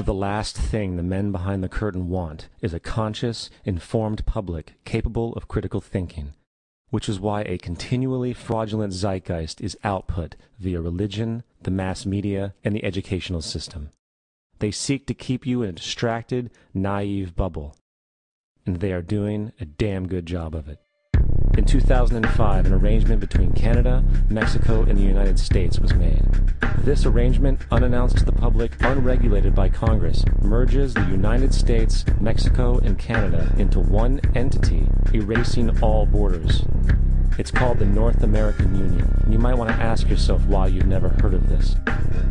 The last thing the men behind the curtain want is a conscious, informed public capable of critical thinking, which is why a continually fraudulent zeitgeist is output via religion, the mass media, and the educational system. They seek to keep you in a distracted, naive bubble, and they are doing a damn good job of it. In 2005, an arrangement between Canada, Mexico, and the United States was made. This arrangement, unannounced to the public, unregulated by Congress, merges the United States, Mexico, and Canada into one entity, erasing all borders. It's called the North American Union, and you might want to ask yourself why you've never heard of this.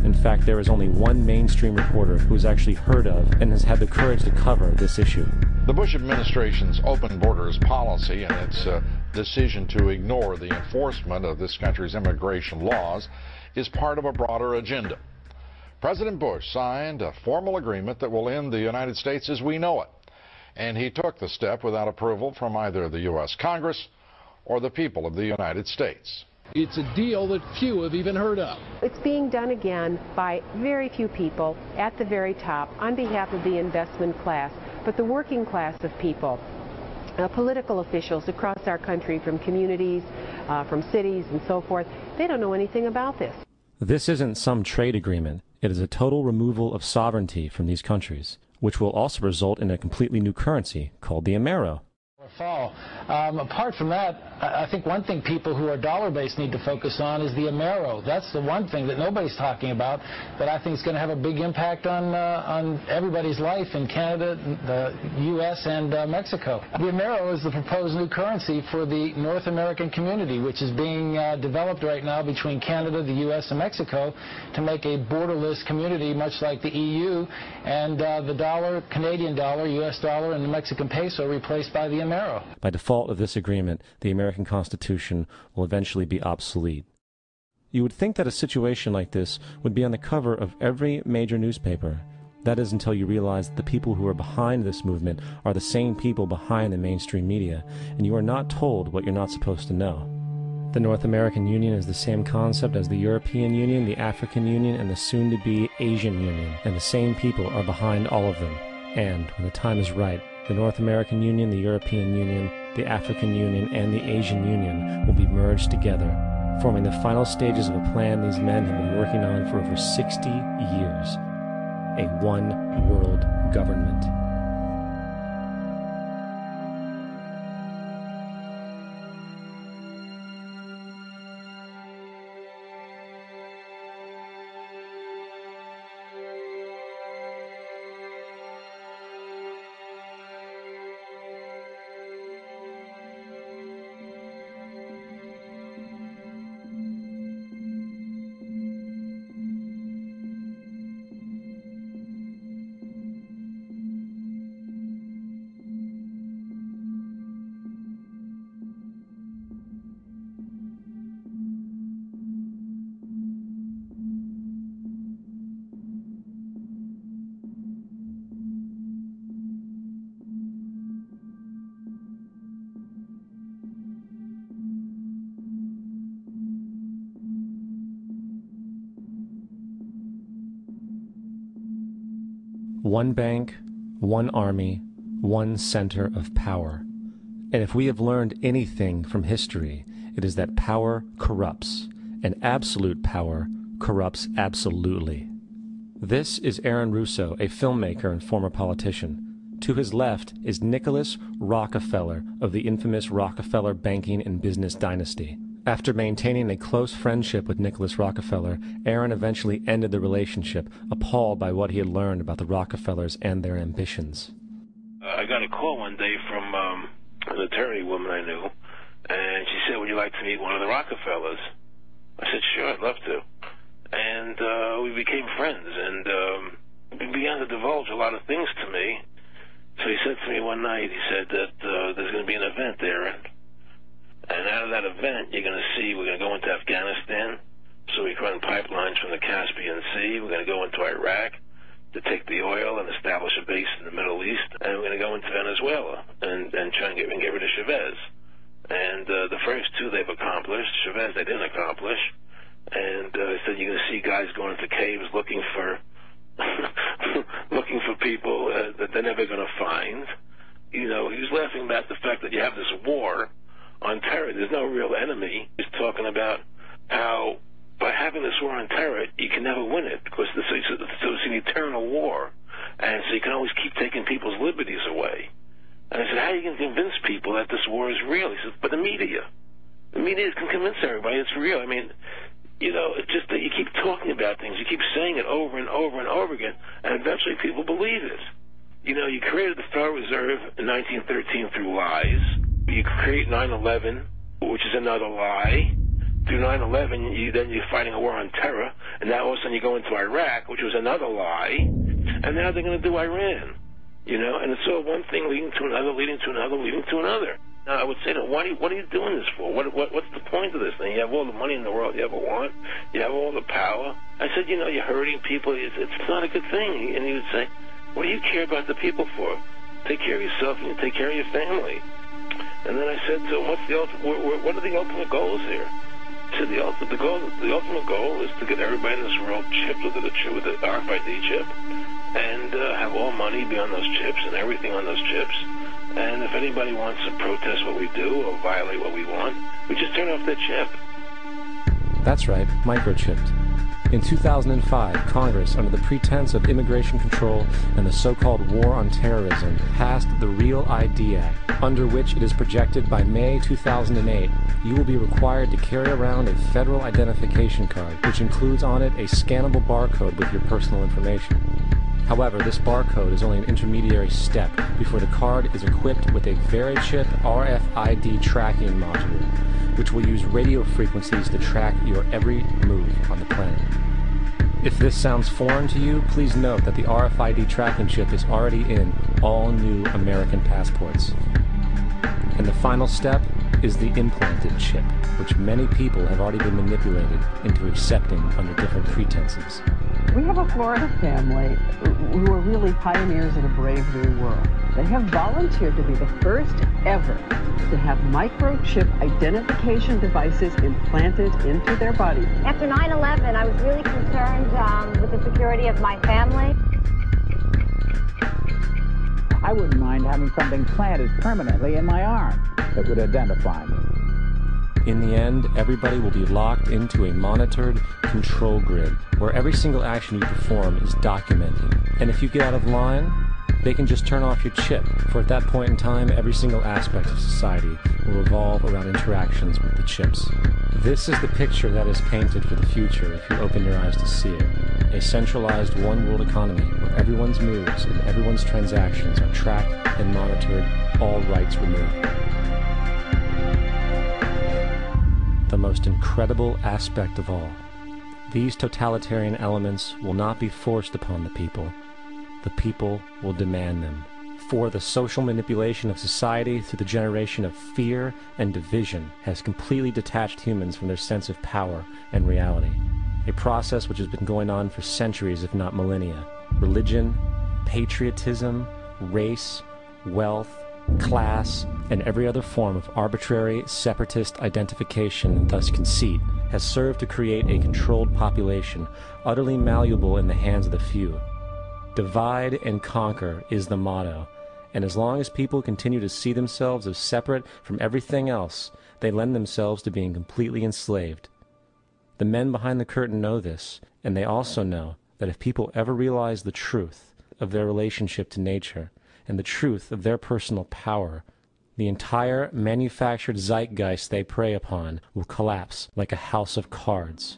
In fact, there is only one mainstream reporter who has actually heard of and has had the courage to cover this issue. The Bush administration's open borders policy and its decision to ignore the enforcement of this country's immigration laws is part of a broader agenda. President Bush signed a formal agreement that will end the United States as we know it, and he took the step without approval from either the U.S. Congress or the people of the United States. It's a deal that few have even heard of. It's being done again by very few people at the very top on behalf of the investment class, but the working class of people, political officials across our country, from communities, from cities and so forth, they don't know anything about this. This isn't some trade agreement. It is a total removal of sovereignty from these countries, which will also result in a completely new currency called the Amero. Fall. Apart from that, I think one thing people who are dollar-based need to focus on is the Amero. That's the one thing that nobody's talking about that I think is going to have a big impact on everybody's life in Canada, the U.S., and Mexico. The Amero is the proposed new currency for the North American community, which is being developed right now between Canada, the U.S., and Mexico to make a borderless community, much like the EU, and the dollar, Canadian dollar, U.S. dollar, and the Mexican peso replaced by the Amero. By default of this agreement, the American Constitution will eventually be obsolete. You would think that a situation like this would be on the cover of every major newspaper. That is until you realize that the people who are behind this movement are the same people behind the mainstream media, and you are not told what you're not supposed to know. The North American Union is the same concept as the European Union, the African Union, and the soon-to-be Asian Union, and the same people are behind all of them. And, when the time is right, the North American Union, the European Union, the African Union, and the Asian Union will be merged together, forming the final stages of a plan these men have been working on for over 60 years. A one-world government. One bank, one army, one center of power. And if we have learned anything from history, it is that power corrupts, and absolute power corrupts absolutely. This is Aaron Russo, a filmmaker and former politician. To his left is Nicholas Rockefeller of the infamous Rockefeller banking and business dynasty. After maintaining a close friendship with Nicholas Rockefeller, Aaron eventually ended the relationship, appalled by what he had learned about the Rockefellers and their ambitions. I got a call one day from an attorney woman I knew, and she said, "Would you like to meet one of the Rockefellers?" I said, "Sure, I'd love to." And we became friends, and he began to divulge a lot of things to me. So he said to me one night, he said that there's going to be an event there, and out of that event, you're going to see, we're going to go into Afghanistan, so we can run pipelines from the Caspian Sea. We're going to go into Iraq to take the oil and establish a base in the Middle East, and we're going to go into Venezuela and try and get rid of Chavez. And the first two they've accomplished. Chavez they didn't accomplish. And he said you're going to see guys going into caves looking for they're never going to find. You know, he was laughing about the fact that you have this war on terror. There's no real enemy. He's talking about how by having this war on terror, you can never win it because so it's an eternal war. And so you can always keep taking people's liberties away. And I said, how are you going to convince people that this war is real? He said, but the media can convince everybody it's real. I mean, you know, it's just that you keep talking about things. You keep saying it over and over and over again, and eventually people believe it. You know, you created the Federal Reserve in 1913 through lies. You create 9/11, which is another lie. Through 9/11, you're fighting a war on terror, and now all of a sudden you go into Iraq, which was another lie, and now they're going to do Iran. You know, and it's all one thing leading to another, leading to another, leading to another. Now, I would say to them, what are you doing this for? What's the point of this thing? You have all the money in the world you ever want. You have all the power. I said, you know, you're hurting people. It's not a good thing. And he would say, what do you care about the people for? Take care of yourself and you take care of your family. And then I said to him, what are the ultimate goals here? He said, the ultimate goal is to get everybody in this world chipped with the RFID chip and have all money be on those chips and everything on those chips. And if anybody wants to protest what we do or violate what we want, we just turn off their chip. That's right, microchipped. In 2005, Congress, under the pretense of immigration control and the so-called war on terrorism, passed the REAL ID Act, under which it is projected by May 2008, you will be required to carry around a federal identification card, which includes on it a scannable barcode with your personal information. However, this barcode is only an intermediary step before the card is equipped with a VeriChip RFID tracking module, which will use radio frequencies to track your every move on the planet. If this sounds foreign to you, please note that the RFID tracking chip is already in all new American passports. And the final step is the implanted chip, which many people have already been manipulated into accepting under different pretenses. We have a Florida family who are really pioneers in a brave new world. They have volunteered to be the first ever to have microchip identification devices implanted into their body. After 9/11, I was really concerned with the security of my family. I wouldn't mind having something planted permanently in my arm that would identify me. In the end, everybody will be locked into a monitored control grid where every single action you perform is documented. And if you get out of line, they can just turn off your chip, for at that point in time, every single aspect of society will revolve around interactions with the chips. This is the picture that is painted for the future if you open your eyes to see it. A centralized one-world economy where everyone's moves and everyone's transactions are tracked and monitored, all rights removed. The most incredible aspect of all, these totalitarian elements will not be forced upon the people. The people will demand them. For the social manipulation of society through the generation of fear and division has completely detached humans from their sense of power and reality. A process which has been going on for centuries, if not millennia. Religion, patriotism, race, wealth, class, and every other form of arbitrary, separatist identification and thus conceit has served to create a controlled population, utterly malleable in the hands of the few. Divide and conquer is the motto, and as long as people continue to see themselves as separate from everything else, they lend themselves to being completely enslaved. The men behind the curtain know this, and they also know that if people ever realize the truth of their relationship to nature and the truth of their personal power, the entire manufactured zeitgeist they prey upon will collapse like a house of cards.